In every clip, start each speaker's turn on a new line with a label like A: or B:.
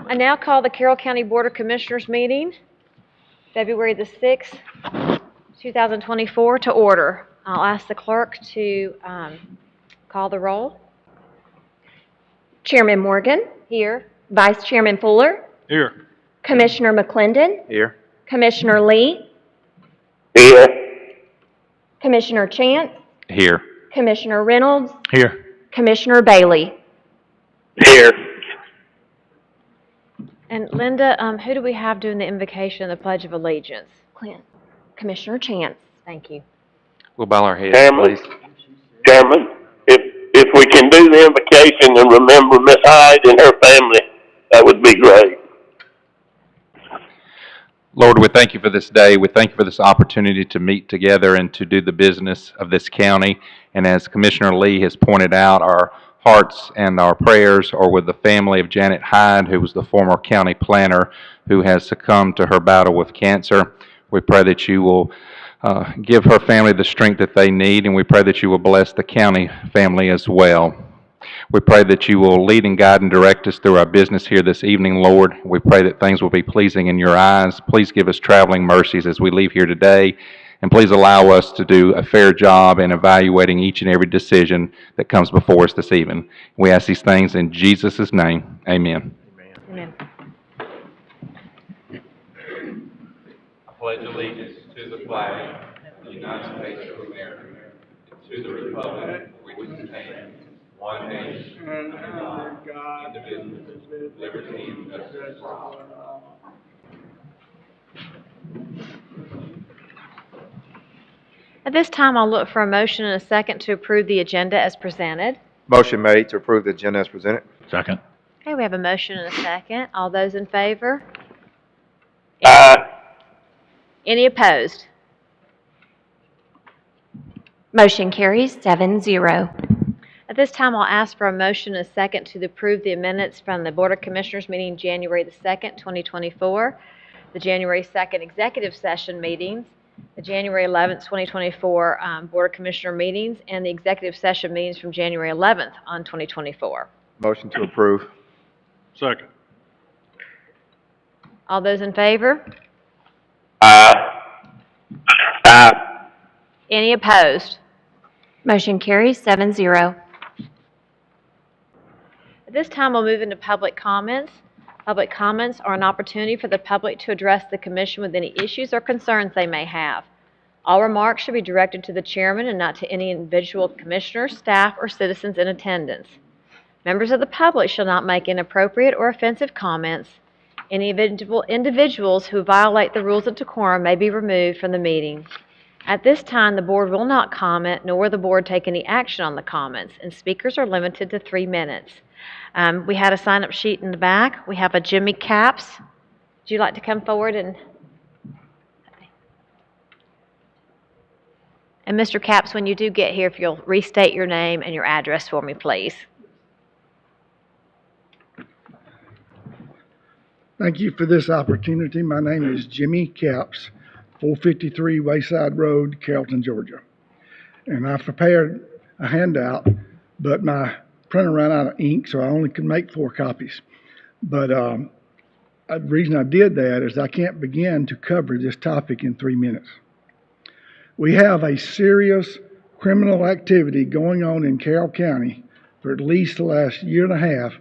A: I now call the Carroll County Board of Commissioners meeting, February the 6th, 2024, to order. I'll ask the clerk to call the roll.
B: Chairman Morgan,
A: Here.
B: Vice Chairman Fuller,
C: Here.
B: Commissioner McClendon,
C: Here.
B: Commissioner Lee,
D: Here.
B: Commissioner Chance,
C: Here.
B: Commissioner Reynolds,
C: Here.
B: Commissioner Bailey.
D: Here.
A: And Linda, who do we have doing the invocation of the Pledge of Allegiance?
B: Clint. Commissioner Chance.
A: Thank you.
C: We'll bow our heads,
D: Chairman,
C: please.
D: Chairman, if we can do the invocation and remember Miss Hyde and her family, that would be great.
C: Lord, we thank you for this day. We thank you for this opportunity to meet together and to do the business of this county. And as Commissioner Lee has pointed out, our hearts and our prayers are with the family of Janet Hyde, who was the former county planner who has succumbed to her battle with cancer. We pray that you will give her family the strength that they need, and we pray that you will bless the county family as well. We pray that you will lead and guide and direct us through our business here this evening, Lord. We pray that things will be pleasing in your eyes. Please give us traveling mercies as we leave here today, and please allow us to do a fair job in evaluating each and every decision that comes before us this evening. We ask these things in Jesus' name. Amen.
A: Amen.
C: I pledge allegiance to the flag of the United States of America, and to the republic for which it stands, one nation, under God, indivisible, with liberty and justice for all.
A: At this time, I'll look for a motion and a second to approve the agenda as presented.
E: Motion made to approve the agenda as presented.
F: Second.
A: Okay, we have a motion and a second. All those in favor? Any opposed?
B: Motion carries 7-0.
A: At this time, I'll ask for a motion and a second to approve the minutes from the Board of Commissioners meeting January the 2nd, 2024, the January 2nd executive session meetings, the January 11th, 2024 Board of Commissioner meetings, and the executive session meetings from January 11th on 2024.
E: Motion to approve.
F: Second.
A: All those in favor? Any opposed?
B: Motion carries 7-0.
A: At this time, we'll move into public comments. Public comments are an opportunity for the public to address the commission with any issues or concerns they may have. All remarks should be directed to the chairman and not to any individual commissioner, staff, or citizens in attendance. Members of the public shall not make inappropriate or offensive comments. Any individuals who violate the rules of decorum may be removed from the meeting. At this time, the board will not comment, nor will the board take any action on the comments, and speakers are limited to 3 minutes. We had a sign-up sheet in the back. We have a Jimmy Capps. Would you like to come forward and Mr. Capps, when you do get here, if you'll restate your name and your address for me, please.
G: Thank you for this opportunity. My name is Jimmy Capps, 453 Wayside Road, Carrollton, Georgia. And I prepared a handout, but my printer ran out of ink, so I only could make 4 copies. But the reason I did that is I can't begin to cover this topic in 3 minutes. We have a serious criminal activity going on in Carroll County for at least the last year and a half.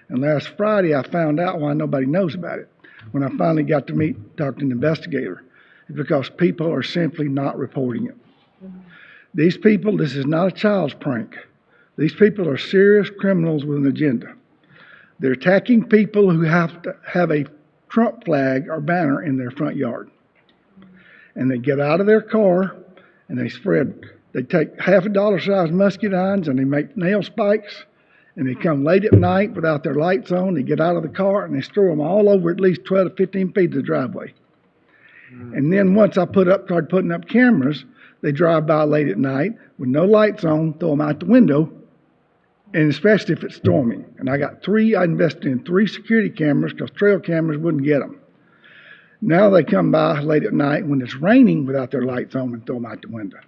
G: And last Friday, I found out why nobody knows about it when I finally got to talk to an investigator. It's because people are simply not reporting it. These people, this is not a child's prank. These people are serious criminals with an agenda. They're attacking people who have to have a Trump flag or banner in their front yard. And they get out of their car and they take half a dollar size muscadines and they make nail spikes. And they come late at night without their lights on. They get out of the car and they store them all over at least 12 to 15 feet of the driveway. And then once I started putting up cameras, they drive by late at night with no lights on, throw them out the window, and especially if it's storming. And I invested in 3 security cameras because trail cameras wouldn't get them. Now they come by late at night when it's raining without their lights on and throw them out the window.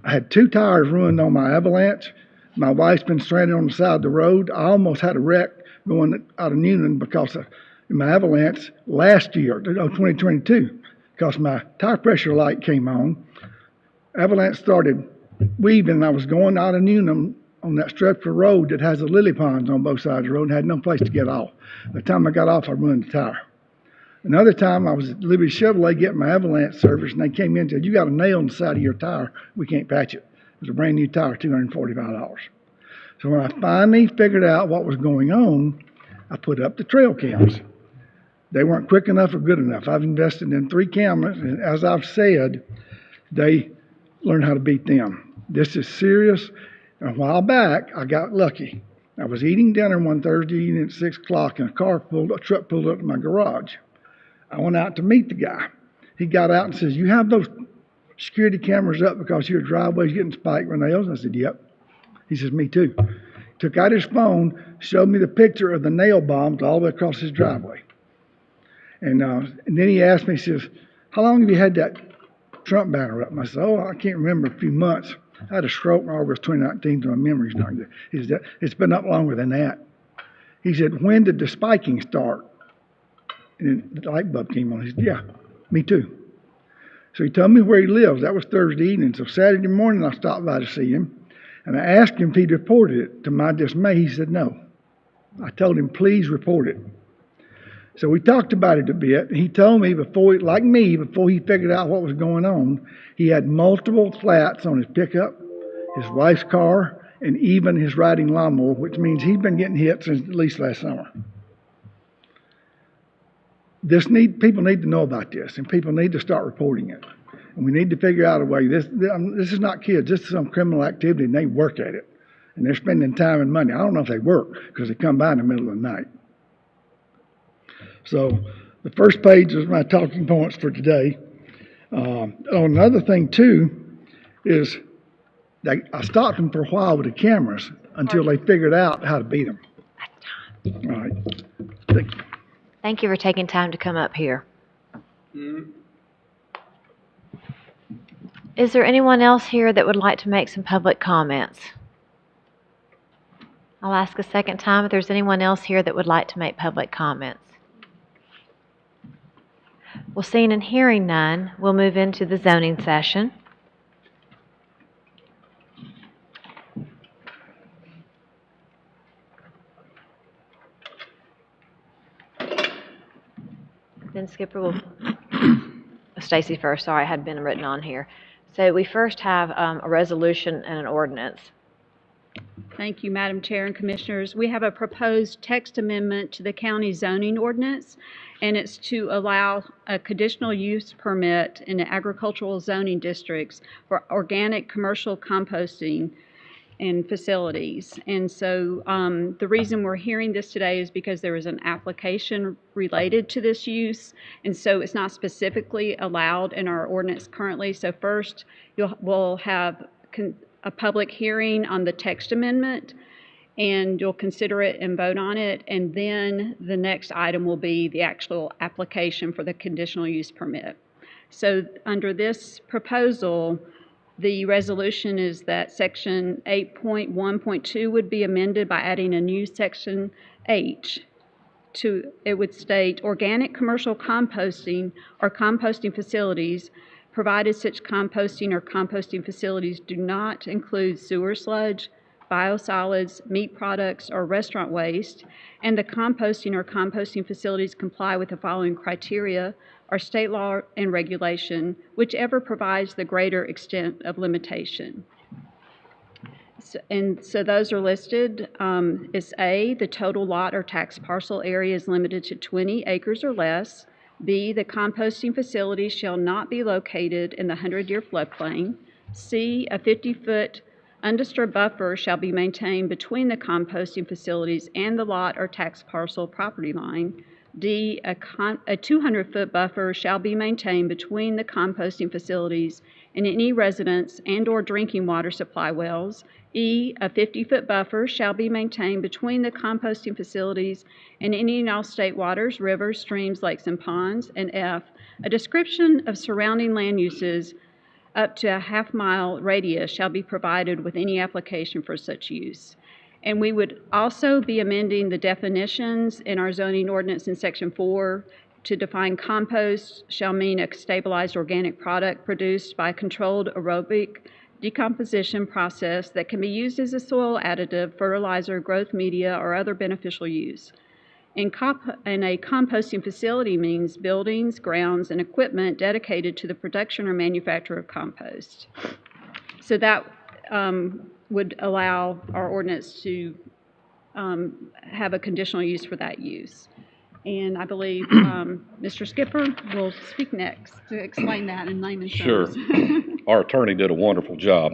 G: I had 2 tires ruined on my Avalanche. My wife's been stranded on the side of the road. I almost had a wreck going out of Newnan because of my Avalanche last year, 2022, because my tire pressure light came on. Avalanche started weaving, and I was going out of Newnan on that stretch of road that has the lily ponds on both sides of the road and had no place to get off. By the time I got off, I ruined the tire. Another time, I was at Liberty Chevrolet getting my Avalanche service, and they came in and said, "You got a nail in the side of your tire. We can't patch it." It was a brand new tire, $245. So when I finally figured out what was going on, I put up the trail cams. They weren't quick enough or good enough. I've invested in 3 cameras, and as I've said, they learn how to beat them. This is serious. And a while back, I got lucky. I was eating dinner one Thursday evening at 6 o'clock, and a truck pulled up to my garage. I went out to meet the guy. He got out and says, "You have those security cameras up because your driveway's getting spiked with nails?" I said, "Yep." He says, "Me too." Took out his phone, showed me the picture of the nail bombs all the way across his driveway. And then he asked me, he says, "How long have you had that Trump banner up?" And I said, "Oh, I can't remember, a few months. I had a stroke in August 2019, so my memory's not good." He said, "It's been up longer than that." He said, "When did the spiking start?" And then the light bulb came on. He said, "Yeah, me too." So he told me where he lives. That was Thursday evening. So Saturday morning, I stopped by to see him. And I asked him if he'd reported it. To my dismay, he said no. I told him, "Please report it." So we talked about it a bit. He told me before he figured out what was going on, he had multiple flats on his pickup, his wife's car, and even his riding lawnmower, which means he's been getting hit since at least last summer. People need to know about this, and people need to start reporting it. And we need to figure out a way. This is not kids. This is some criminal activity, and they work at it. And they're spending time and money. I don't know if they work because they come by in the middle of the night. So the first page is my talking points for today. Another thing, too, is I stopped them for a while with the cameras until they figured out how to beat them. All right. Thank you.
A: Thank you for taking time to come up here. Is there anyone else here that would like to make some public comments? I'll ask a second time if there's anyone else here that would like to make public comments. Well, seeing and hearing none, we'll move into the zoning session. Then Skipper will, Stacy first, sorry, I had been written on here. So we first have a resolution and an ordinance.
F: Thank you, Madam Chair and Commissioners. We have a proposed text amendment to the county zoning ordinance, and it's to allow a conditional use permit in the agricultural zoning districts for organic commercial composting and facilities. And so the reason we're hearing this today is because there is an application related to this use, and so it's not specifically allowed in our ordinance currently. So first, we'll have a public hearing on the text amendment, and you'll consider it and vote on it, and then the next item will be the actual application for the conditional use permit. So under this proposal, the resolution is that section 8.1.2 would be amended by adding a new section H. It would state, organic commercial composting or composting facilities, provided such composting or composting facilities do not include sewer sludge, biosolids, meat products, or restaurant waste, and the composting or composting facilities comply with the following criteria or state law and regulation, whichever provides the greater extent of limitation. So those are listed. It's A, the total lot or tax parcel area is limited to 20 acres or less. B, the composting facility shall not be located in the 100-year floodplain. C, a 50-foot undisturbed buffer shall be maintained between the composting facilities and the lot or tax parcel property line. D, a 200-foot buffer shall be maintained between the composting facilities and any residence and/or drinking water supply wells. E, a 50-foot buffer shall be maintained between the composting facilities and any and all state waters, rivers, streams, lakes, and ponds. And F, a description of surrounding land uses up to a half-mile radius shall be provided with any application for such use. And we would also be amending the definitions in our zoning ordinance in section 4 to define compost shall mean a stabilized organic product produced by a controlled aerobic decomposition process that can be used as a soil additive, fertilizer, growth media, or other beneficial use. And a composting facility means buildings, grounds, and equipment dedicated to the production or manufacture of compost. So that would allow our ordinance to have a conditional use for that use. And I believe Mr. Skipper will speak next to explain that in layman's
H: Sure.
F: terms.
H: Our attorney did a wonderful job.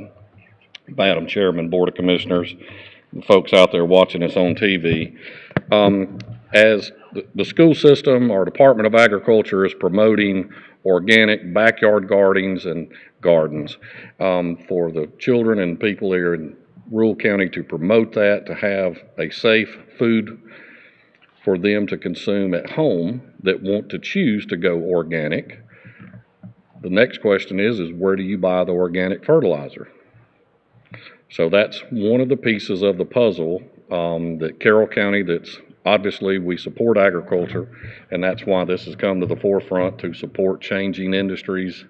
H: Madam Chairman, Board of Commissioners, the folks out there watching us on TV. As the school system, our Department of Agriculture is promoting organic backyard gardens and gardens for the children and people here in rural county to promote that, to have a safe food for them to consume at home that want to choose to go organic. The next question is where do you buy the organic fertilizer? So that's one of the pieces of the puzzle that Carroll County, that's obviously we support agriculture, and that's why this has come to the forefront to support changing industries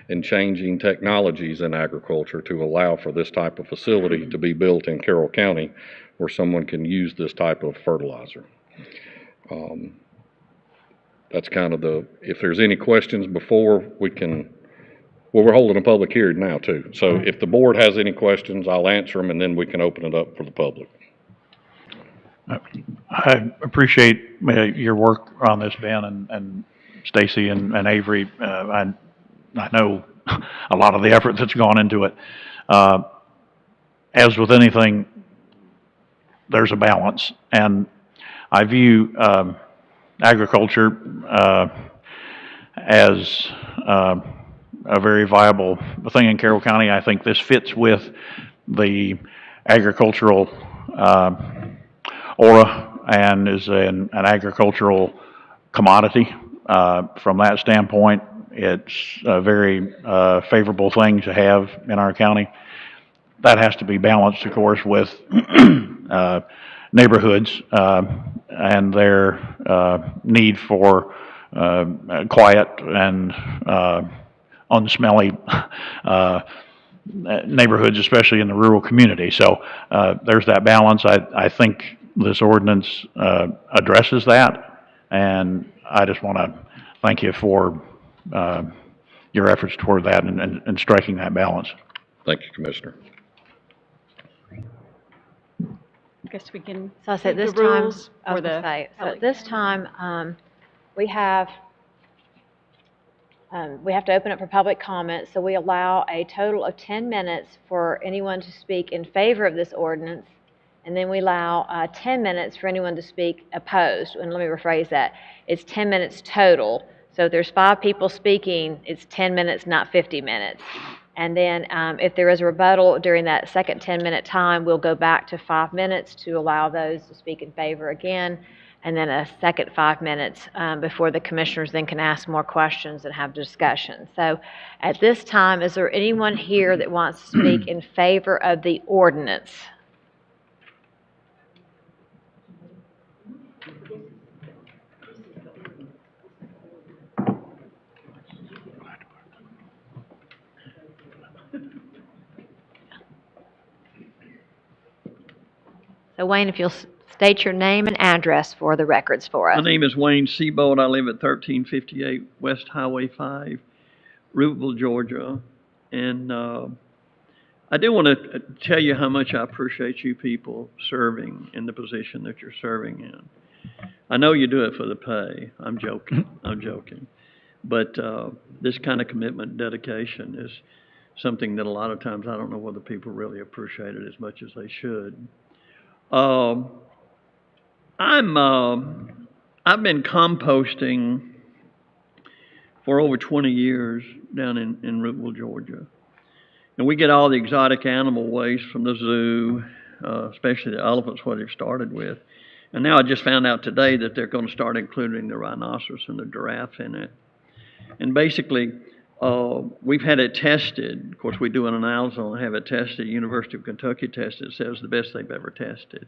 H: and changing technologies in agriculture to allow for this type of facility to be built in Carroll County where someone can use this type of fertilizer. That's kind of if there's any questions before we can, well, we're holding a public hearing now too. So if the board has any questions, I'll answer them and then we can open it up for the public.
I: I appreciate your work on this, Ben, and Stacy and Avery. I know a lot of the effort that's gone into it. As with anything, there's a balance, and I view agriculture as a very viable thing in Carroll County. I think this fits with the agricultural aura and is an agricultural commodity. From that standpoint, it's a very favorable thing to have in our county. That has to be balanced, of course, with neighborhoods and their need for quiet and unsmelly neighborhoods, especially in the rural community. So there's that balance. I think this ordinance addresses that, and I just want to thank you for your efforts toward that and striking that balance.
H: Thank you, Commissioner.
F: I guess we can.
A: So I said
F: take
A: this
F: the
A: time,
F: rules
A: I was
F: for
A: gonna
F: the
A: say, so
F: public.
A: this time, we have to open up for public comment, so we allow a total of 10 minutes for anyone to speak in favor of this ordinance, and then we allow 10 minutes for anyone to speak opposed. And let me rephrase that. It's 10 minutes total. So if there's 5 people speaking, it's 10 minutes, not 50 minutes. And then if there is a rebuttal during that second 10-minute time, we'll go back to 5 minutes to allow those to speak in favor again, and then a second 5 minutes before the commissioners then can ask more questions and have discussion. So at this time, is there anyone here that wants to speak in favor of the ordinance? So Wayne, if you'll state your name and address for the records for us.
J: My name is Wayne Seabold. I live at 1358 West Highway 5, Roopville, Georgia. And I do want to tell you how much I appreciate you people serving in the position that you're serving in. I know you do it for the pay. I'm joking. I'm joking. But this kind of commitment and dedication is something that a lot of times I don't know whether people really appreciate it as much as they should. I've been composting for over 20 years down in Roopville, Georgia. And we get all the exotic animal waste from the zoo, especially the elephants, what they've started with. And now I just found out today that they're going to start including the rhinoceros and the giraffe in it. And basically, we've had it tested. Of course, we do an analysis and have it tested. University of Kentucky tested. It says the best they've ever tested.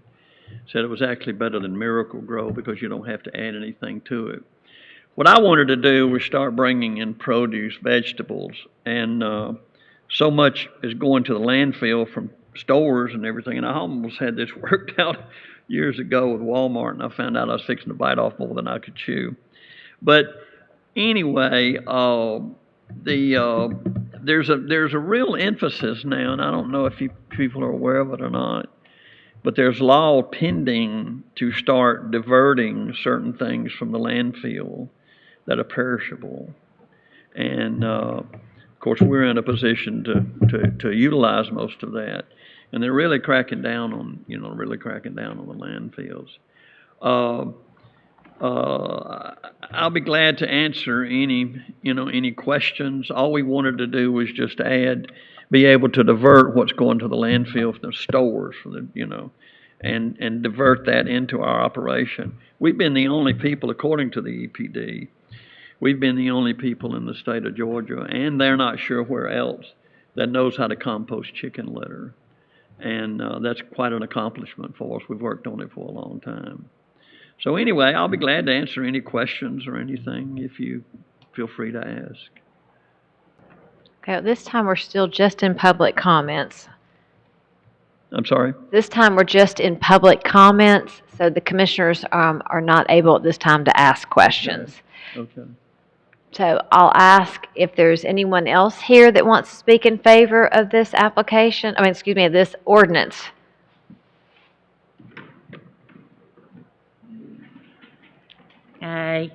J: Said it was actually better than Miracle-Gro because you don't have to add anything to it. What I wanted to do was start bringing in produce, vegetables, and so much is going to the landfill from stores and everything. And I almost had this worked out years ago with Walmart, and I found out I was fixing to bite off more than I could chew. But anyway, there's a real emphasis now, and I don't know if you people are aware of it or not, But there's law pending to start diverting certain things from the landfill that are perishable. And, of course, we're in a position to utilize most of that. And they're really cracking down on, really cracking down on the landfills. I'll be glad to answer any questions. All we wanted to do was just be able to divert what's going to the landfill from the stores, and divert that into our operation. We've been the only people, according to the EPD, we've been the only people in the state of Georgia, and they're not sure where else, that knows how to compost chicken litter. And that's quite an accomplishment for us. We've worked on it for a long time. So anyway, I'll be glad to answer any questions or anything if you feel free to ask.
A: Okay, at this time, we're still just in public comments.
J: I'm sorry?
A: This time, we're just in public comments, so the commissioners are not able at this time to ask questions.
J: Okay.
A: So I'll ask if there's anyone else here that wants to speak in favor of this application, of this ordinance.
K: Hi,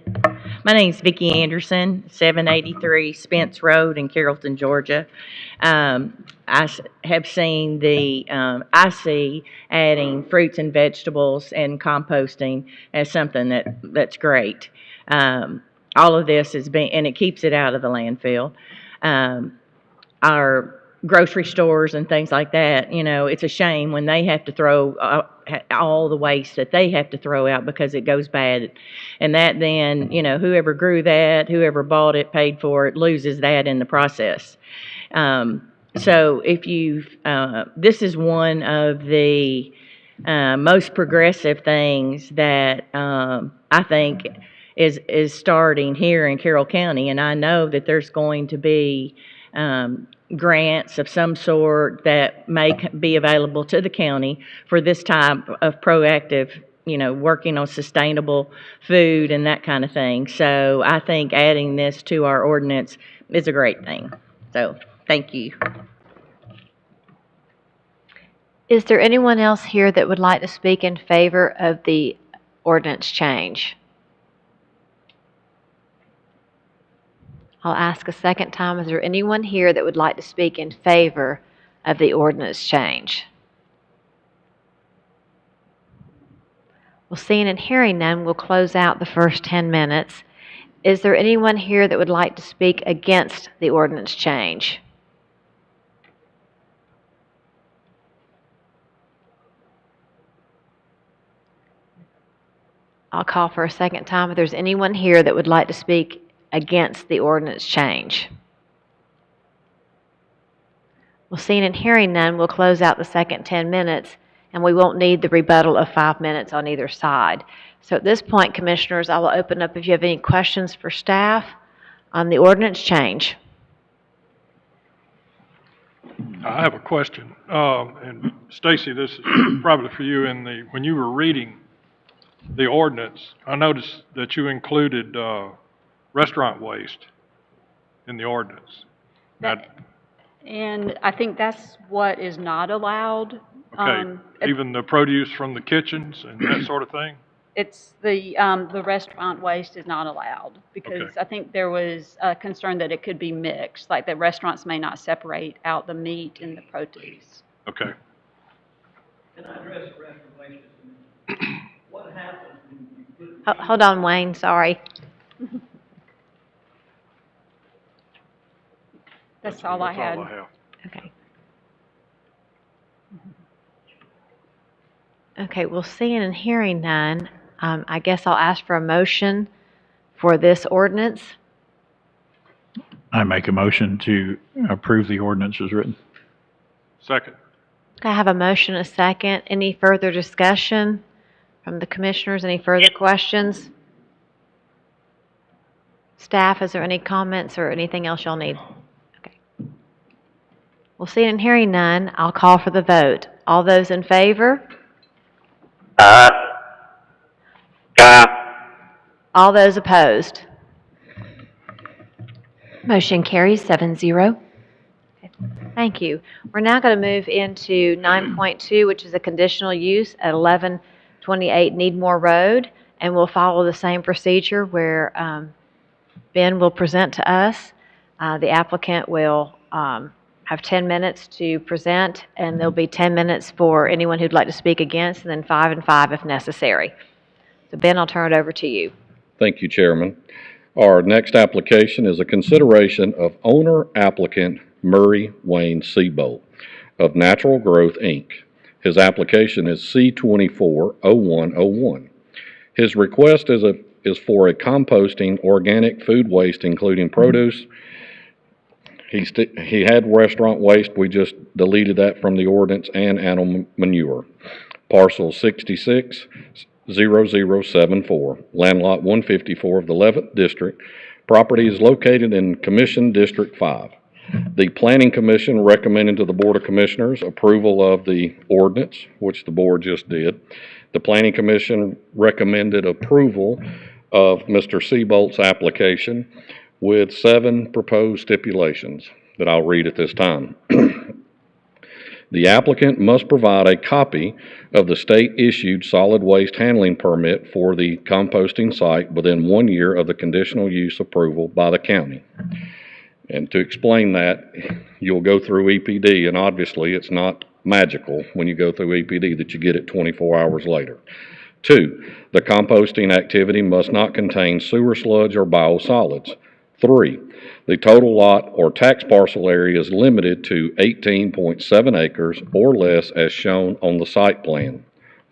K: my name's Vicki Anderson, 783 Spence Road in Carrollton, Georgia. Have seen I see adding fruits and vegetables and composting as something that's great. All of this and it keeps it out of the landfill. Our grocery stores and things like that, it's a shame when they have to throw all the waste that they have to throw out because it goes bad. And that then, whoever grew that, whoever bought it, paid for it, loses that in the process. So this is one of the most progressive things that I think is starting here in Carroll County. And I know that there's going to be grants of some sort that may be available to the county for this type of proactive, working on sustainable food and that kind of thing. So I think adding this to our ordinance is a great thing. So thank you.
A: Is there anyone else here that would like to speak in favor of the ordinance change? I'll ask a second time, is there anyone here that would like to speak in favor of the ordinance change? Well, seeing and hearing none, we'll close out the first 10 minutes. Is there anyone here that would like to speak against the ordinance change? I'll call for a second time if there's anyone here that would like to speak against the ordinance change. Well, seeing and hearing none, we'll close out the second 10 minutes, and we won't need the rebuttal of 5 minutes on either side. So at this point, commissioners, I will open up if you have any questions for staff on the ordinance change.
L: I have a question, and Stacy, this is probably for you. When you were reading the ordinance, I noticed that you included restaurant waste in the ordinance.
F: And I think that's what is not allowed.
L: Okay, even the produce from the kitchens and that sort of thing?
F: It's the restaurant waste is not allowed because
L: Okay.
F: I think there was a concern that it could be mixed, like the restaurants may not separate out the meat and the produce.
L: Okay.
J: Can I address the restaurant waste? What happens when you put...
A: Hold on, Wayne, sorry.
F: That's all I had.
L: All I have.
A: Okay. Okay, well, seeing and hearing none, I guess I'll ask for a motion for this ordinance.
I: I make a motion to approve the ordinance as written.
L: Second.
A: I have a motion, a second. Any further discussion from the commissioners? Any further questions? Staff, is there any comments or anything else y'all need? Okay. Well, seeing and hearing none, I'll call for the vote. All those in favor?
D: Aye.
A: All those opposed?
B: Motion carries 7-0.
A: Okay. Thank you. We're now going to move into 9.2, which is a conditional use at 1128 Needmore Road, and we'll follow the same procedure where Ben will present to us. The applicant will have 10 minutes to present, and there'll be 10 minutes for anyone who'd like to speak against, and then 5 and 5 if necessary. So Ben, I'll turn it over to you.
H: Thank you, Chairman. Our next application is a consideration of owner applicant Murray Wayne Seabolt of Natural Growth, Inc. His application is C-240101. His request is for a composting organic food waste, including produce. He had restaurant waste. We just deleted that from the ordinance, and animal manure. Parcel 660074, land lot 154 of the 11th District. Property is located in Commission District 5. The Planning Commission recommended to the Board of Commissioners approval of the ordinance, which the board just did. The Planning Commission recommended approval of Mr. Seabolt's application with 7 proposed stipulations that I'll read at this time. The applicant must provide a copy of the state-issued solid waste handling permit for the composting site within 1 year of the conditional use approval by the county. And to explain that, you'll go through EPD, and obviously it's not magical when you go through EPD that you get it 24 hours later. 2, the composting activity must not contain sewer sludge or biosolids. 3, the total lot or tax parcel area is limited to 18.7 acres or less as shown on the site plan.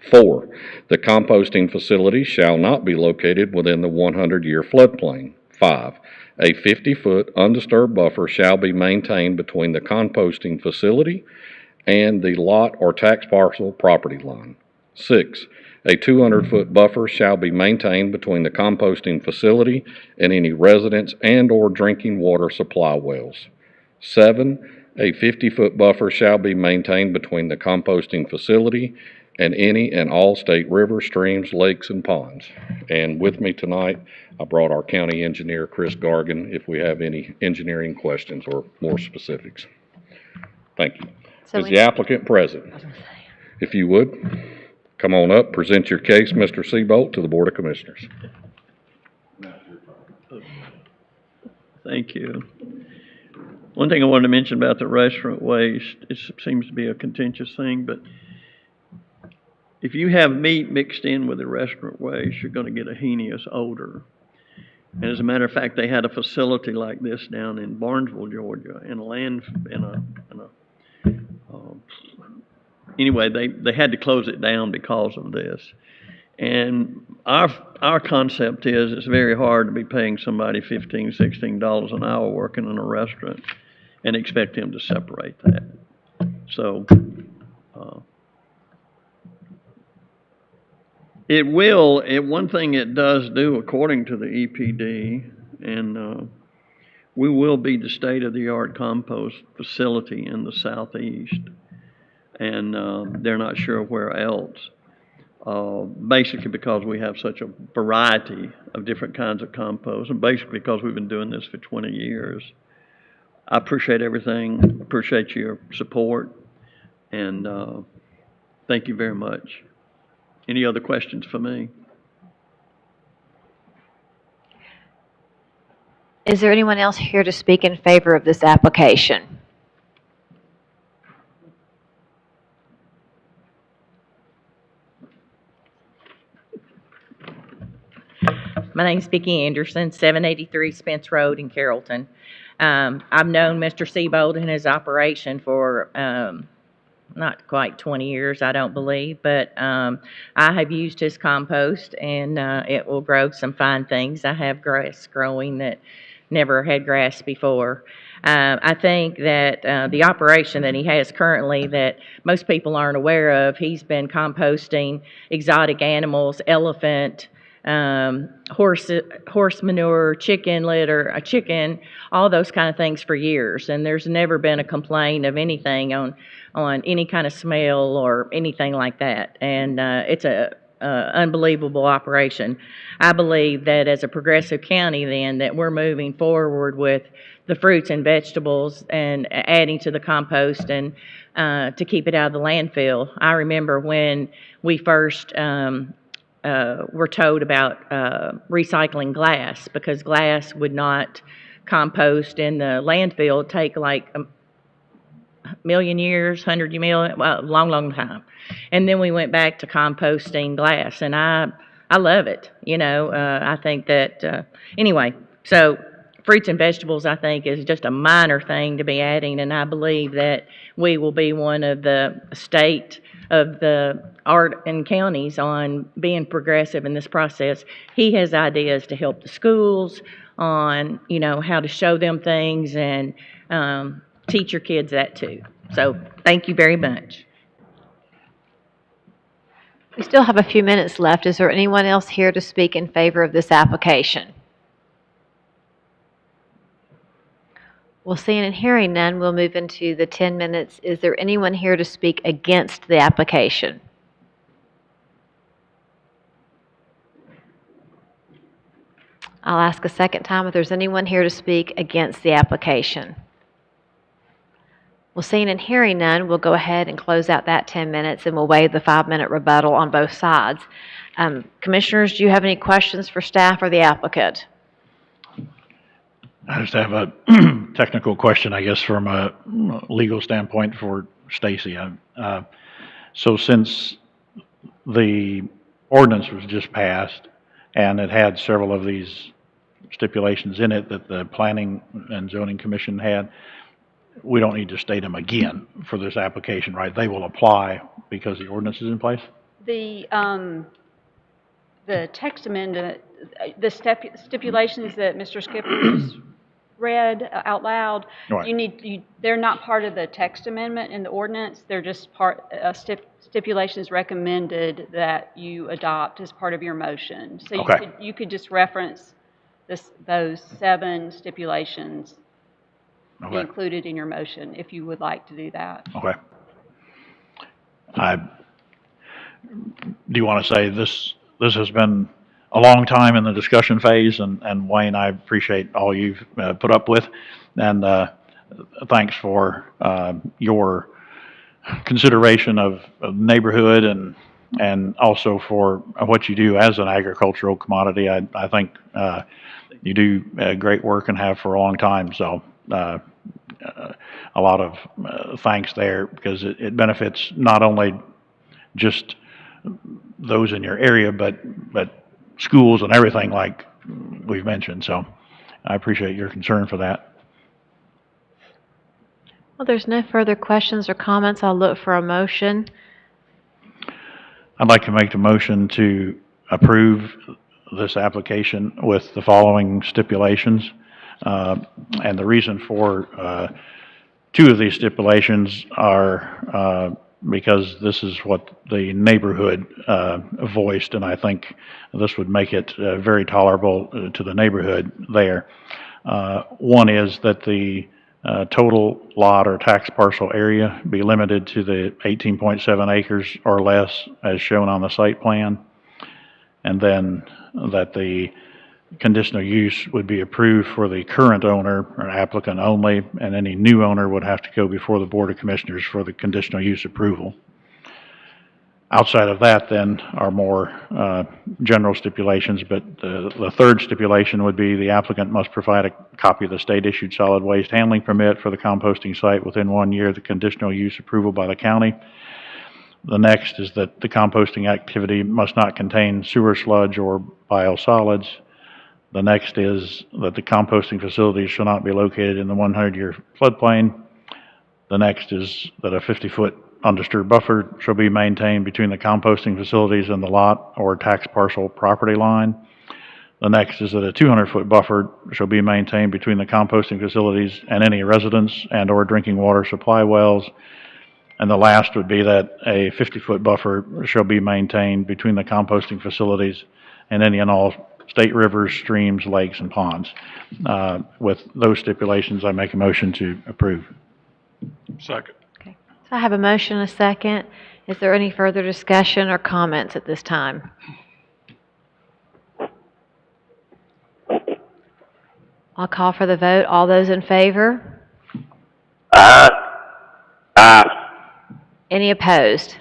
H: 4, the composting facility shall not be located within the 100-year floodplain. 5, a 50-foot undisturbed buffer shall be maintained between the composting facility and the lot or tax parcel property line. 6, a 200-foot buffer shall be maintained between the composting facility and any residence and/or drinking water supply wells. 7, a 50-foot buffer shall be maintained between the composting facility and any and all state rivers, streams, lakes, and ponds. And with me tonight, I brought our county engineer, Chris Gargan, if we have any engineering questions or more specifics. Thank you. Is the applicant present? If you would, come on up, present your case, Mr. Seabolt, to the Board of Commissioners.
J: Thank you. One thing I wanted to mention about the restaurant waste, it seems to be a contentious thing, but if you have meat mixed in with the restaurant waste, you're going to get a heinous odor. And as a matter of fact, they had a facility like this down in Barnesville, Georgia, anyway, they had to close it down because of this. And our concept is it's very hard to be paying somebody $15, $16 an hour working in a restaurant and expect him to separate that. So one thing it does do, according to the EPD, and we will be the state-of-the-art compost facility in the southeast, and they're not sure where else. Basically because we have such a variety of different kinds of compost, and basically because we've been doing this for 20 years. I appreciate everything, appreciate your support, and thank you very much. Any other questions for me?
A: Is there anyone else here to speak in favor of this application?
K: My name's Vicki Anderson, 783 Spence Road in Carrollton. I've known Mr. Seabolt and his operation for not quite 20 years, I don't believe, but I have used his compost, and it will grow some fine things. I have grass growing that never had grass before. I think that the operation that he has currently that most people aren't aware of, he's been composting exotic animals, elephant, horse manure, chicken litter, all those kind of things for years. And there's never been a complaint of anything on any kind of smell or anything like that. And it's a unbelievable operation. I believe that as a progressive county then, that we're moving forward with the fruits and vegetables and adding to the compost and to keep it out of the landfill. I remember when we first were told about recycling glass, because glass would not compost in the landfill. It'd take like a million years, 100 million, well, long time. And then we went back to composting glass, and I love it. I think that, anyway, so fruits and vegetables, I think, is just a minor thing to be adding, and I believe that we will be one of the state of the art and counties on being progressive in this process. He has ideas to help the schools on, how to show them things and teach your kids that too. So thank you very much.
A: We still have a few minutes left. Is there anyone else here to speak in favor of this application? Well, seeing and hearing none, we'll move into the 10 minutes. Is there anyone here to speak against the application? I'll ask a second time if there's anyone here to speak against the application. Well, seeing and hearing none, we'll go ahead and close out that 10 minutes, and we'll waive the 5-minute rebuttal on both sides. Commissioners, do you have any questions for staff or the applicant?
I: I just have a technical question, I guess, from a legal standpoint for Stacy. So since the ordinance was just passed and it had several of these stipulations in it that the Planning and Zoning Commission had, we don't need to state them again for this application, right? They will apply because the ordinance is in place?
F: The text amendment, the stipulations that Mr. Skipper just read out loud,
I: Right.
F: They're not part of the text amendment in the ordinance. They're just stipulations recommended that you adopt as part of your motion. So
I: Okay.
F: you could just reference those 7 stipulations
I: Okay.
F: included in your motion if you would like to do that.
I: Okay. Do you want to say this has been a long time in the discussion phase, and Wayne, I appreciate all you've put up with, and thanks for your consideration of neighborhood and also for what you do as an agricultural commodity. I think you do great work and have for a long time, so a lot of thanks there, because it benefits not only just those in your area, but schools and everything like we've mentioned. So I appreciate your concern for that.
A: Well, there's no further questions or comments. I'll look for a motion.
I: I'd like to make the motion to approve this application with the following stipulations. And the reason for 2 of these stipulations are because this is what the neighborhood voiced, and I think this would make it very tolerable to the neighborhood there. One is that the total lot or tax parcel area be limited to the 18.7 acres or less as shown on the site plan, and then that the conditional use would be approved for the current owner or applicant only, and any new owner would have to go before the Board of Commissioners for the conditional use approval. Outside of that, then, are more general stipulations, but the third stipulation would be the applicant must provide a copy of the state-issued solid waste handling permit for the composting site within 1 year of the conditional use approval by the county. The next is that the composting activity must not contain sewer sludge or biosolids. The next is that the composting facilities shall not be located in the 100-year floodplain. The next is that a 50-foot undisturbed buffer shall be maintained between the composting facilities and the lot or tax parcel property line. The next is that a 200-foot buffer shall be maintained between the composting facilities and any residence and or drinking water supply wells. And the last would be that a 50-foot buffer shall be maintained between the composting facilities and any and all state rivers, streams, lakes, and ponds. With those stipulations, I make a motion to approve.
L: Second.
A: Okay. So I have a motion and a second. Is there any further discussion or comments at this time? I'll call for the vote. All those in favor?
D: Aye. Aye.
A: Any opposed?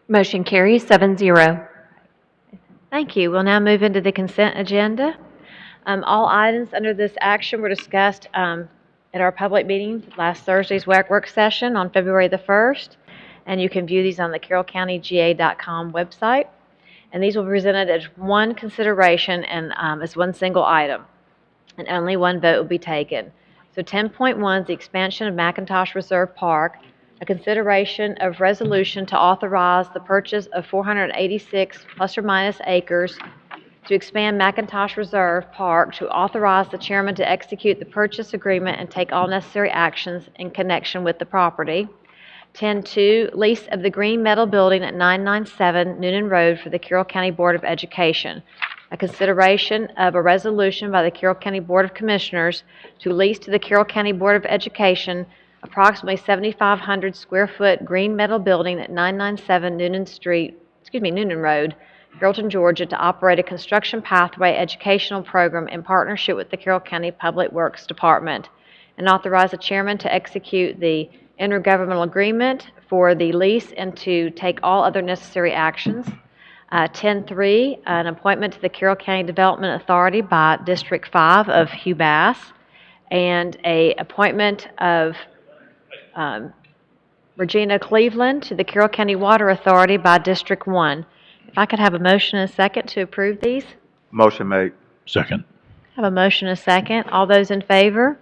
B: Motion carries 7-0.
A: Thank you. We'll now move into the consent agenda. All items under this action were discussed at our public meeting last Thursday's work session on February the 1st, and you can view these on the carrollcountyga.com website. And these will be presented as one consideration and as one single item, and only one vote will be taken. So 10.1 is the expansion of McIntosh Reserve Park, a consideration of resolution to authorize the purchase of 486 plus or minus acres to expand McIntosh Reserve Park, to authorize the chairman to execute the purchase agreement and take all necessary actions in connection with the property. 10.2, lease of the green metal building at 997 Noonan Road for the Carroll County Board of Education. A consideration of a resolution by the Carroll County Board of Commissioners to lease to the Carroll County Board of Education approximately 7,500 square foot green metal building at 997 Noonan Road, Carrollton, Georgia, to operate a construction pathway educational program in partnership with the Carroll County Public Works Department, and authorize the chairman to execute the intergovernmental agreement for the lease and to take all other necessary actions. 10.3, an appointment to the Carroll County Development Authority by District 5 of Hugh Bass, and a appointment of Regina Cleveland to the Carroll County Water Authority by District 1. If I could have a motion and a second to approve these.
E: Motion made.
I: Second.
A: Have a motion and a second. All those in favor?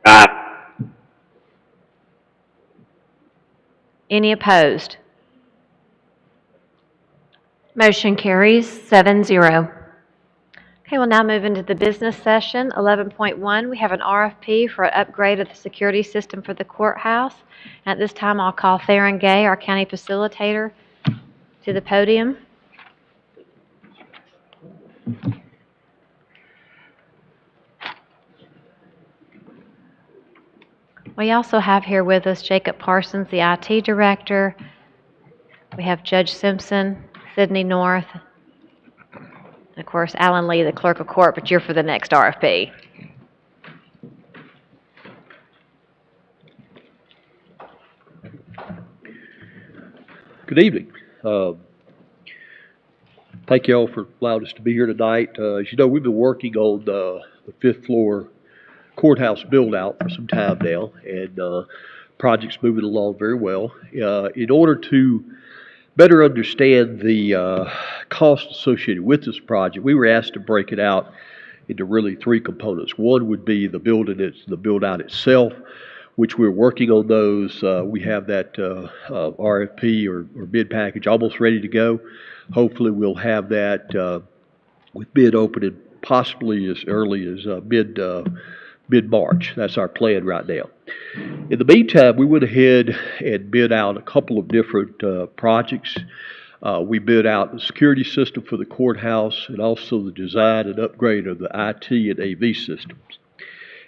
D: Aye.
A: Any opposed?
B: Motion carries 7-0.
A: Okay, we'll now move into the business session. 11.1, we have an RFP for an upgrade of the security system for the courthouse. At this time, I'll call Theron Gay, our county facilitator, to the podium. We also have here with us Jacob Parsons, the IT director. We have Judge Simpson, Sydney North, and of course, Alan Lee, the clerk of court, but you're for the next RFP.
M: Good evening. Thank you all for allowing us to be here tonight. As you know, we've been working on the fifth floor courthouse build-out for some time now, and project's moving along very well. In order to better understand the cost associated with this project, we were asked to break it out into really three components. One would be the build-out itself, which we're working on those. We have that RFP or bid package almost ready to go. Hopefully we'll have that with bid opening possibly as early as mid-March. That's our plan right now. In the meantime, we went ahead and bid out a couple of different projects. We bid out the security system for the courthouse and also the design and upgrade of the IT and AV systems.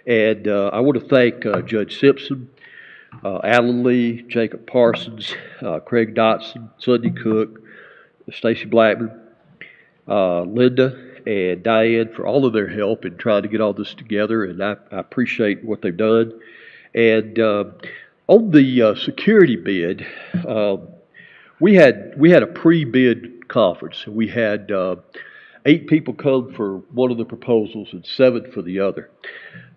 M: And I want to thank Judge Simpson, Alan Lee, Jacob Parsons, Craig Dotson, Sunday Cook, Stacy Blackman, Linda, and Diane for all of their help in trying to get all this together, and I appreciate what they've done. And on the security bid, we had a pre-bid conference. We had 8 people come for one of the proposals and 7 for the other.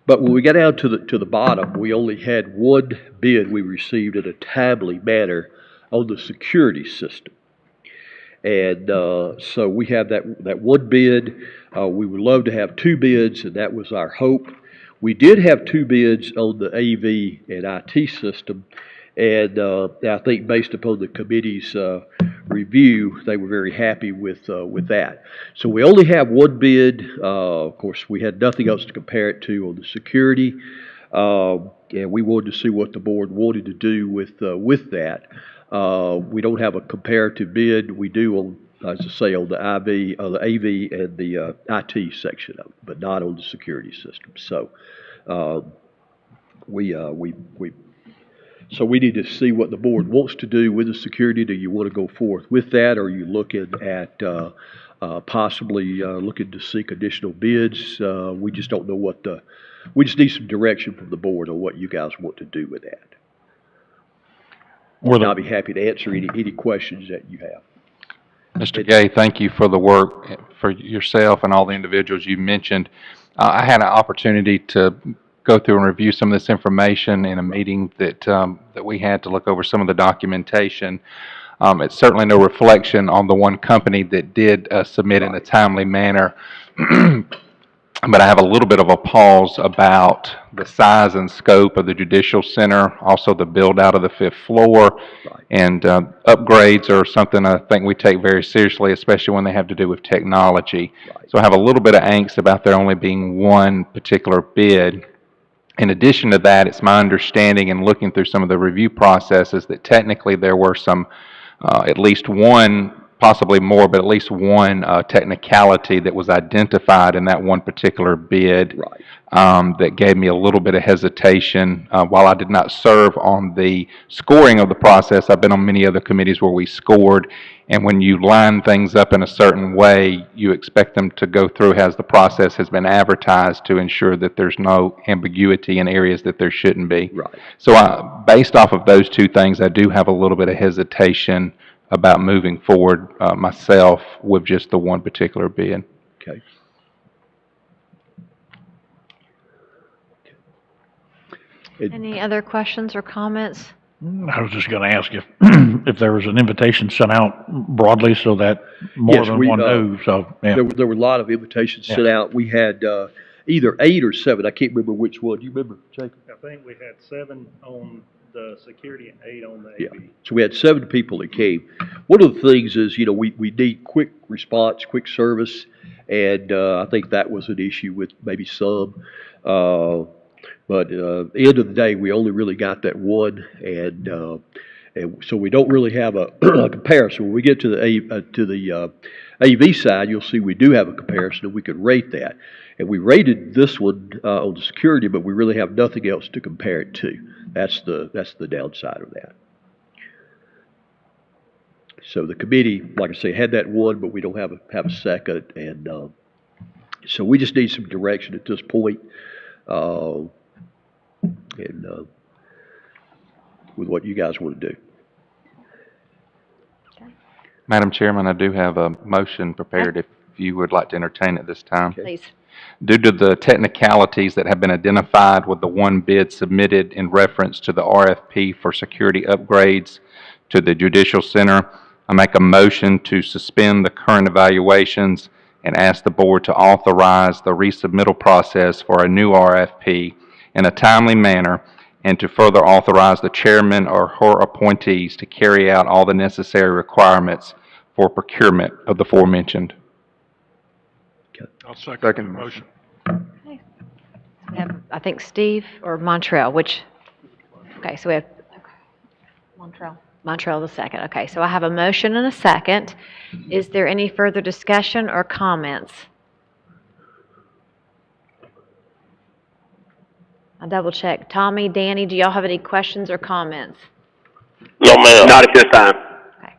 M: But when we got down to the bottom, we only had one bid we received in a timely manner on the security system. And so we have that one bid. We would love to have 2 bids, and that was our hope. We did have 2 bids on the AV and IT system, and I think based upon the committee's review, they were very happy with that. So we only have one bid. Of course, we had nothing else to compare it to on the security, and we wanted to see what the board wanted to do with that. We don't have a comparative bid. We do on, as I say, on the AV and the IT section of it, but not on the security system. So So we need to see what the board wants to do with the security. Do you want to go forth with that, or are you looking at, possibly, looking to seek additional bids? We just don't know we just need some direction from the board on what you guys want to do with that.
I: Were
M: And I'll
I: the,
M: be happy to answer any questions that you have.
C: Mr. Gay, thank you for the work for yourself and all the individuals you mentioned. I had an opportunity to go through and review some of this information in a meeting that we had to look over some of the documentation. It's certainly no reflection on the one company that did submit in a timely manner. But I have a little bit of a pause about the size and scope of the Judicial Center, also the build-out of the 5th floor. And upgrades are something I think we take very seriously, especially when they have to do with technology. So I have a little bit of angst about there only being one particular bid. In addition to that, it's my understanding in looking through some of the review processes that technically there were some, at least one, possibly more, but at least one technicality that was identified in that one particular bid that gave me a little bit of hesitation. While I did not serve on the scoring of the process, I've been on many other committees where we scored, and when you line things up in a certain way, you expect them to go through as the process has been advertised to ensure that there's no ambiguity in areas that there shouldn't be. So based off of those two things, I do have a little bit of hesitation about moving forward myself with just the one particular bid.
M: Okay.
A: Any other questions or comments?
I: I was just gonna ask if, if there was an invitation sent out broadly so that more
M: Yes,
I: than
M: we,
I: one knew, so, yeah.
M: There were a lot of invitations sent out. We had either 8 or 7. I can't remember which one. Do you remember, Jacob?
N: I think we had 7 on the security and 8 on the AV.
M: Yeah. So we had 7 people that came. One of the things is, we need quick response, quick service, and I think that was an issue with maybe some. But at the end of the day, we only really got that one, and so we don't really have a, a comparison. When we get to the AV side, you'll see we do have a comparison, and we could rate that. And we rated this one on the security, but we really have nothing else to compare it to. That's the downside of that. So the committee, like I say, had that one, but we don't have a second, and so we just need some direction at this point. With what you guys want to do.
C: Madam Chairman, I do have a motion prepared if you would like to entertain it this time.
A: Please.
C: Due to the technicalities that have been identified with the one bid submitted in reference to the RFP for security upgrades to the Judicial Center, I make a motion to suspend the current evaluations and ask the board to authorize the resubmittal process for a new RFP in a timely manner, and to further authorize the chairman or her appointees to carry out all the necessary requirements for procurement of the aforementioned.
L: I'll second the motion.
A: Okay. We have, I think, Steve or Montrell, okay, so we have Montrell the second. Okay, so I have a motion and a second. Is there any further discussion or comments? I'll double check. Tommy, Danny, do y'all have any questions or comments?
D: No, ma'am. Not at this time.
A: Okay.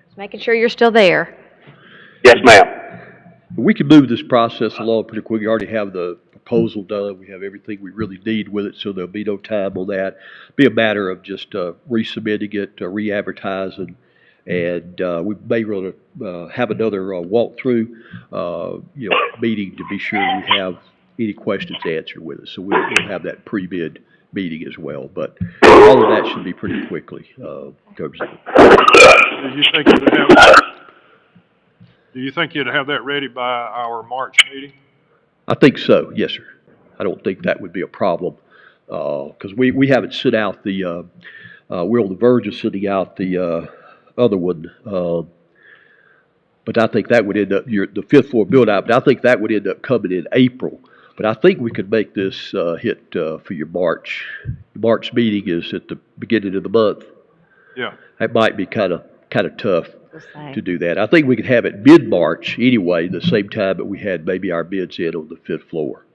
A: Just making sure you're still there.
D: Yes, ma'am.
M: We can move this process along pretty quick. We already have the proposal done. We have everything we really need with it, so there'll be no time on that. Be a matter of just resubmitting it, re-advertising, and we may want to have another walkthrough, meeting to be sure we have any questions answered with us. So we'll have that pre-bid meeting as well. But all of that should be pretty quickly.
L: Do you think you'd have that ready by our March meeting?
M: I think so, yes, sir. I don't think that would be a problem, because we haven't sent out the, we're on the verge of sending out the other one, but I think that would end up, the 5th floor build out, but I think that would end up coming in April. But I think we could make this hit for your March. The March meeting is at the beginning of the month.
L: Yeah.
M: That might be kind of tough to do that. I think we could have it mid-March anyway, the same time that we had maybe our bids in on the 5th floor.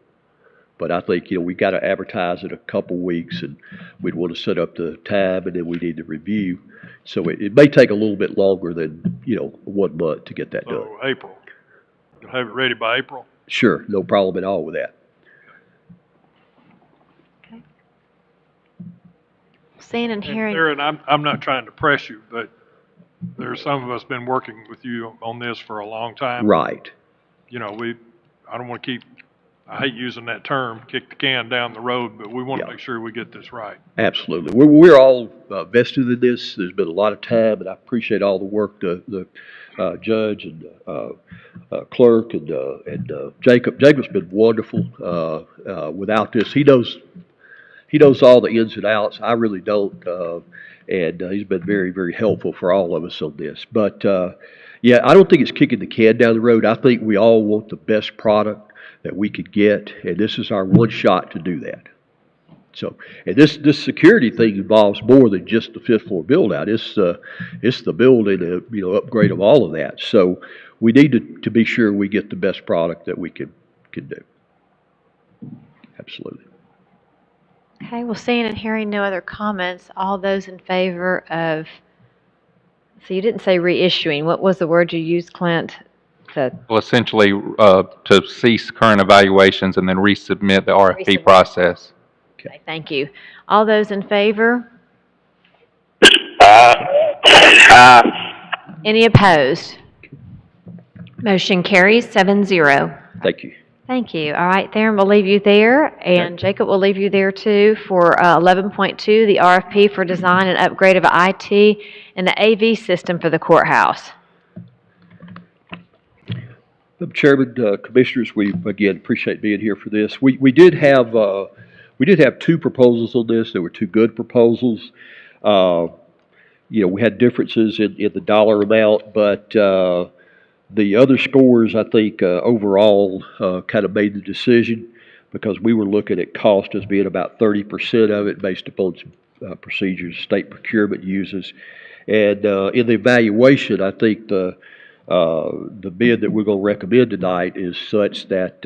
M: But I think, we got to advertise it a couple weeks, and we'd want to set up the time, and then we need to review. So it may take a little bit longer than, 1 month to get that done.
L: So April. You'll have it ready by April?
M: Sure, no problem at all with that.
A: Seeing and hearing.
L: Aaron, I'm not trying to press you, but there's some of us been working with you on this for a long time.
M: Right.
L: I don't want to I hate using that term, kick the can down the road, but we want to make sure we get this right.
M: Absolutely. We're all vested in this. There's been a lot of time, and I appreciate all the work the judge and clerk and Jacob. Jacob's been wonderful. Without this, he knows all the ins and outs. I really don't, and he's been very, very helpful for all of us on this. But yeah, I don't think it's kicking the can down the road. I think we all want the best product that we could get, and this is our one shot to do that. So, and this security thing involves more than just the 5th floor build out. It's the building, upgrade of all of that. So we need to be sure we get the best product that we can do. Absolutely.
A: Okay, well, seeing and hearing no other comments, all those in favor of, so you didn't say reissuing. What was the word you used, Clint?
C: Well, essentially, to cease current evaluations and then resubmit the RFP process.
A: Okay, thank you. All those in favor? Any opposed?
B: Motion carries 7-0.
M: Thank you.
A: Thank you. All right, Theron, we'll leave you there, and Jacob will leave you there too for 11.2, the RFP for design and upgrade of IT and the AV system for the courthouse.
M: Chairman, Commissioners, we again appreciate being here for this. We did have 2 proposals on this. There were 2 good proposals. We had differences in the dollar amount, but the other scores, I think, overall kind of made the decision because we were looking at cost as being about 30% of it based upon some procedures state procurement uses. And in the evaluation, I think the bid that we're going to recommend tonight is such that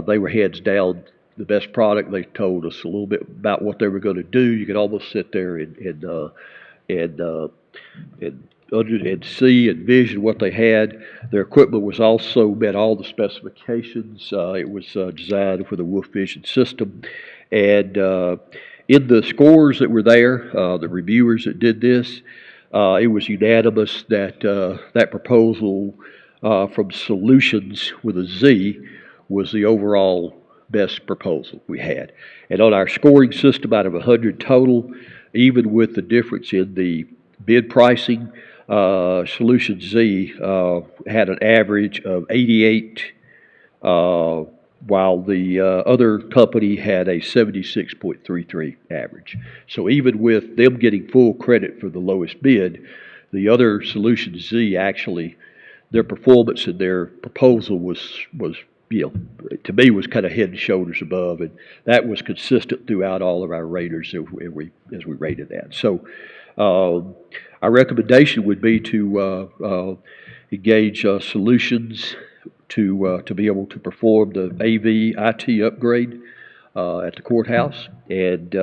M: they were hands down the best product. They told us a little bit about what they were going to do. You could almost sit there and see and vision what they had. Their equipment was also met all the specifications. It was designed for the Wolf Vision system. And in the scores that were there, the reviewers that did this, it was unanimous that that proposal from Solutions with a Z was the overall best proposal we had. And on our scoring system out of 100 total, even with the difference in the bid pricing, Solution Z had an average of 88, while the other company had a 76.33 average. So even with them getting full credit for the lowest bid, the other Solution Z actually, their performance and their proposal was to me was kind of head and shoulders above, and that was consistent throughout all of our raters as we rated that. So our recommendation would be to engage Solutions to be able to perform the AV IT upgrade at the courthouse, and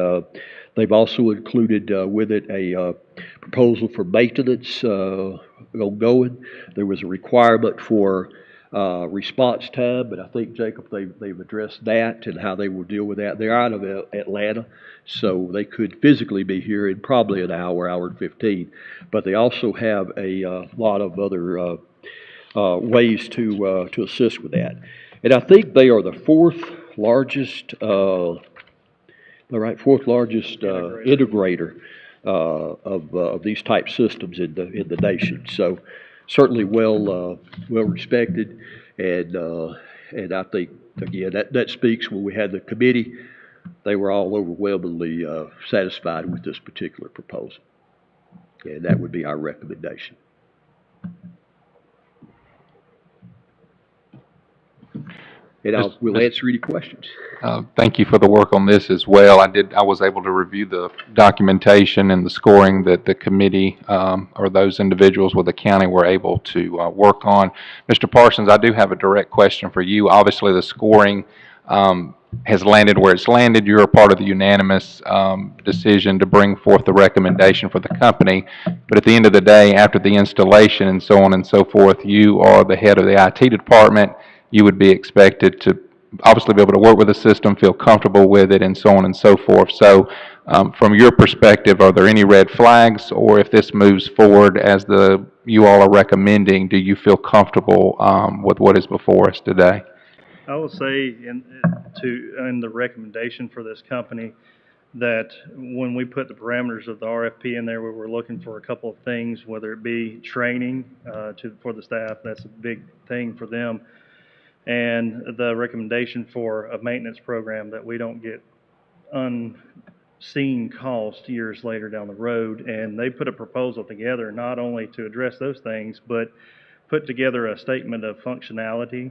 M: they've also included with it a proposal for maintenance ongoing. There was a requirement for response time, but I think, Jacob, they've addressed that and how they will deal with that. They're out of Atlanta, so they could physically be here in probably an hour and 15, but they also have a lot of other ways to assist with that. And I think they are the fourth largest integrator of these type systems in the nation. So certainly well respected, and I think again that speaks when we had the committee, they were all overwhelmingly satisfied with this particular proposal, and that would be our recommendation. And we'll answer any questions.
C: Thank you for the work on this as well. I was able to review the documentation and the scoring that the committee or those individuals with the county were able to work on. Mr. Parsons, I do have a direct question for you. Obviously, the scoring has landed where it's landed. You're a part of the unanimous decision to bring forth the recommendation for the company. But at the end of the day, after the installation and so on and so forth, you are the head of the IT department. You would be expected to obviously be able to work with the system, feel comfortable with it, and so on and so forth. So from your perspective, are there any red flags, or if this moves forward as you all are recommending, do you feel comfortable with what is before us today?
N: I will say in the recommendation for this company that when we put the parameters of the RFP in there, we were looking for a couple of things, whether it be training for the staff, that's a big thing for them, and the recommendation for a maintenance program that we don't get unseen cost years later down the road. And they put a proposal together not only to address those things, but put together a statement of functionality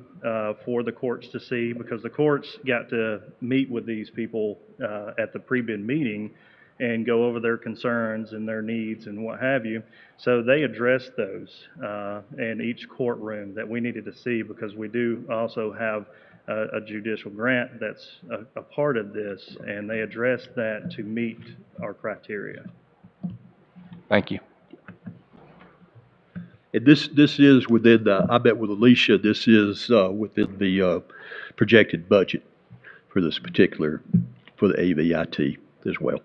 N: for the courts to see, because the courts got to meet with these people at the pre-bid meeting and go over their concerns and their needs and what have you. So they addressed those in each courtroom that we needed to see, because we do also have a judicial grant that's a part of this, and they addressed that to meet our criteria.
C: Thank you.
M: And this is within, I bet with Alicia, this is within the projected budget for this particular, for the AVIT as well.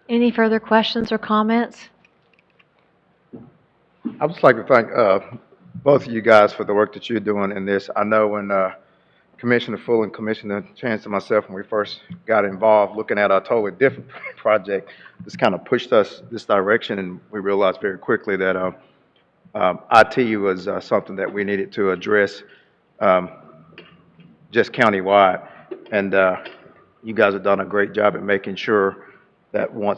A: Any further questions or comments?
E: I'd just like to thank both of you guys for the work that you're doing in this. I know when Commissioner Full and Commissioner Chance and myself, when we first got involved looking at a totally different project, this kind of pushed us this direction, and we realized very quickly that IT was something that we needed to address just countywide. And you guys have done a great job at making sure that when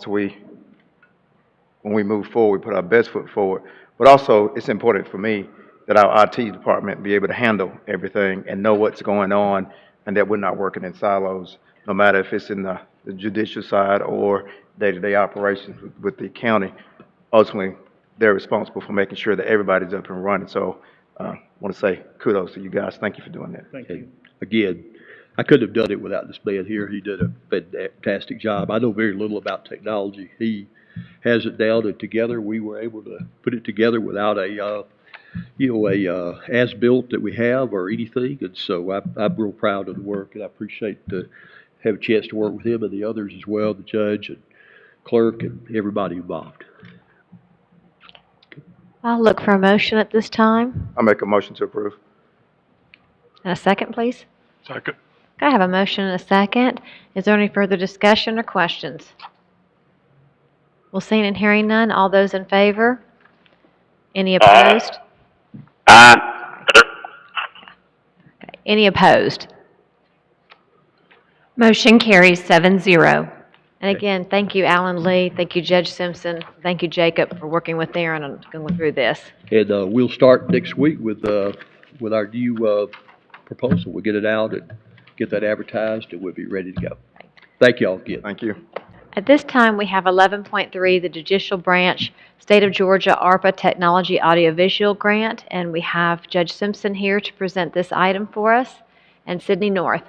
E: we move forward, we put our best foot forward. But also, it's important for me that our IT department be able to handle everything and know what's going on, and that we're not working in silos, no matter if it's in the judicial side or day-to-day operations with the county. Ultimately, they're responsible for making sure that everybody's up and running. So I want to say kudos to you guys. Thank you for doing that.
N: Thank you.
M: Again, I couldn't have done it without this man here. He did a fantastic job. I know very little about technology. He has it down, and together we were able to put it together without a as-built that we have or anything. And so I'm real proud of the work, and I appreciate to have a chance to work with him and the others as well, the judge and clerk and everybody involved.
A: I'll look for a motion at this time.
E: I make a motion to approve.
A: And a second, please.
L: Second.
A: Okay, I have a motion and a second. Is there any further discussion or questions? Well, seeing and hearing none, all those in favor? Any opposed? Okay. Any opposed?
B: Motion carries 7-0.
A: And again, thank you, Alan Lee. Thank you, Judge Simpson. Thank you, Jacob, for working with Aaron on going through this.
M: And we'll start next week with our new proposal. We'll get it out and get that advertised, and we'll be ready to go. Thank you all again.
E: Thank you.
A: At this time, we have 11.3, the Judicial Branch, State of Georgia ARPA Technology Audiovisual Grant, and we have Judge Simpson here to present this item for us, and Sydney North.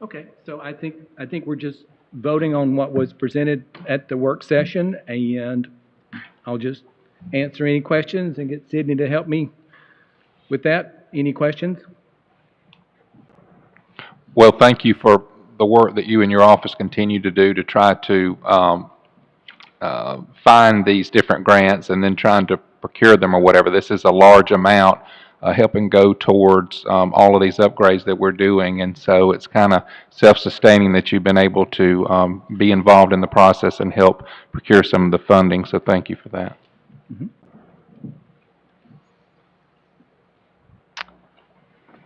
O: Okay, so I think we're just voting on what was presented at the work session, and I'll just answer any questions and get Sydney to help me with that. Any questions?
C: Well, thank you for the work that you and your office continue to do to try to find these different grants and then trying to procure them or whatever. This is a large amount helping go towards all of these upgrades that we're doing, and so it's kind of self-sustaining that you've been able to be involved in the process and help procure some of the funding, so thank you for that.
O: Mm-hmm.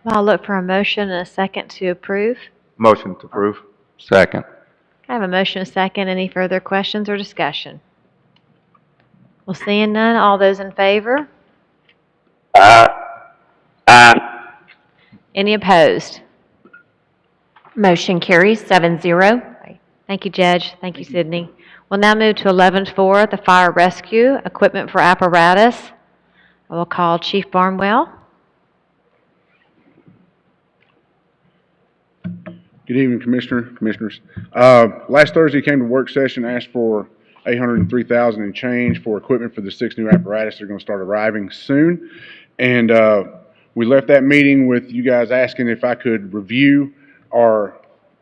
A: I'll look for a motion and a second to approve.
E: Motion to approve.
C: Second.
A: I have a motion and a second. Any further questions or discussion? Well, seeing none, all those in favor? Any opposed?
B: Motion carries 7-0.
A: Thank you, Judge. Thank you, Sydney. We'll now move to 11-4, the fire rescue, equipment for apparatus. I will call Chief Barnwell.
P: Good evening, Commissioners. Last Thursday came to work session, asked for $803,000 and change for equipment for the 6 new apparatus. They're going to start arriving soon. And we left that meeting with you guys asking if I could review our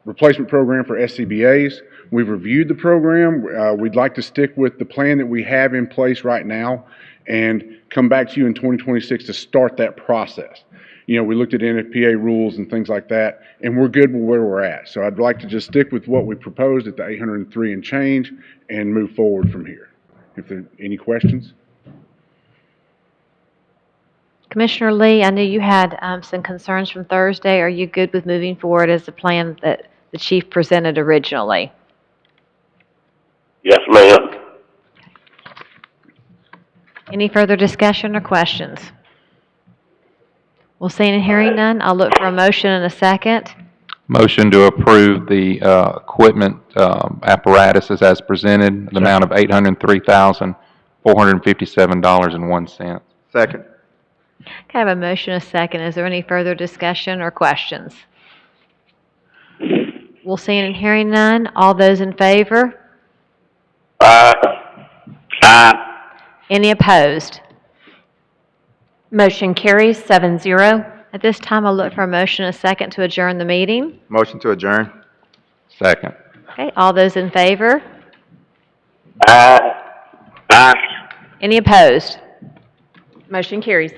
P: replacement program for SCBA's. We've reviewed the program. We'd like to stick with the plan that we have in place right now and come back to you in 2026 to start that process. You know, we looked at NFPA rules and things like that, and we're good with where we're at. So I'd like to just stick with what we proposed at the 803 and change and move forward from here. If there are any questions?
A: Commissioner Lee, I knew you had some concerns from Thursday. Are you good with moving forward as the plan that the chief presented originally?
D: Yes, ma'am.
A: Any further discussion or questions? We'll seeing and hearing none. I'll look for a motion in a second.
C: Motion to approve the equipment apparatuses as presented, the amount of $803,457.01.
E: Second.
A: Okay, I have a motion and a second. Is there any further discussion or questions? We'll seeing and hearing none. All those in favor?
D: Aye.
A: Any opposed?
B: Motion carries 7-0.
A: At this time, I'll look for a motion and a second to adjourn the meeting.
E: Motion to adjourn.
C: Second.
A: Okay, all those in favor?
D: Aye.
A: Any opposed?
B: Motion carries